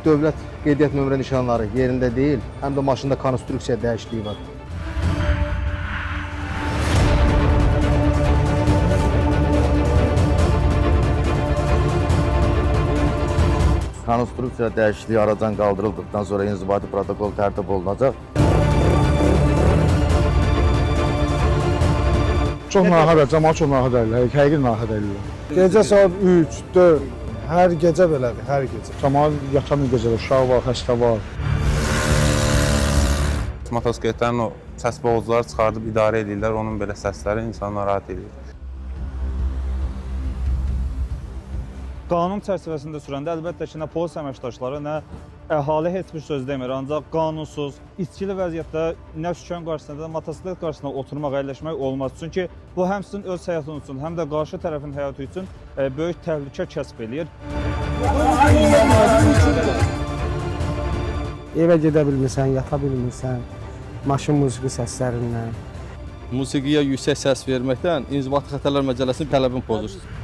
dövlət qeydiyyat nömrə nişanları yerində deyil, həm də maşında konstruksiya dəyişikliyi var. Konstruksiya dəyişikliyi aradan qaldırıldıqdan sonra inzibati protokol tərtib olunacaq. Çox narahat, cəmaət çox narahat edirlər, həqiqi narahat edirlər. Gecə saat 3, 4, hər gecə belədir, hər gecə. Cəmaət yatan gecələr, uşaq var, xəstə var. Motosikletlərin o səs boğucuları çıxardıb idarə edirlər, onun belə səsləri insanı narahat edir. Qanun çərçivəsində sürəndə əlbəttə ki, nə polis əməkdaşları, nə əhali heç bir söz demir. Ancaq qanunsuz, içkili vəziyyətdə nə sükən qarşısında, motosiklet qarşısında oturmaq, əyləşmək olmaz. Çünki bu həm sizin öz həyatınız üçün, həm də qarşı tərəfin həyatı üçün böyük təhlükə kəsb eləyir. Evə gedə bilmirsən, yata bilmirsən, maşın musiqi səslərindən. Musiqiyə yüksək səs verməkdən İnzibati Xəstələr Məcəlləsinin tələbini pozursunuz.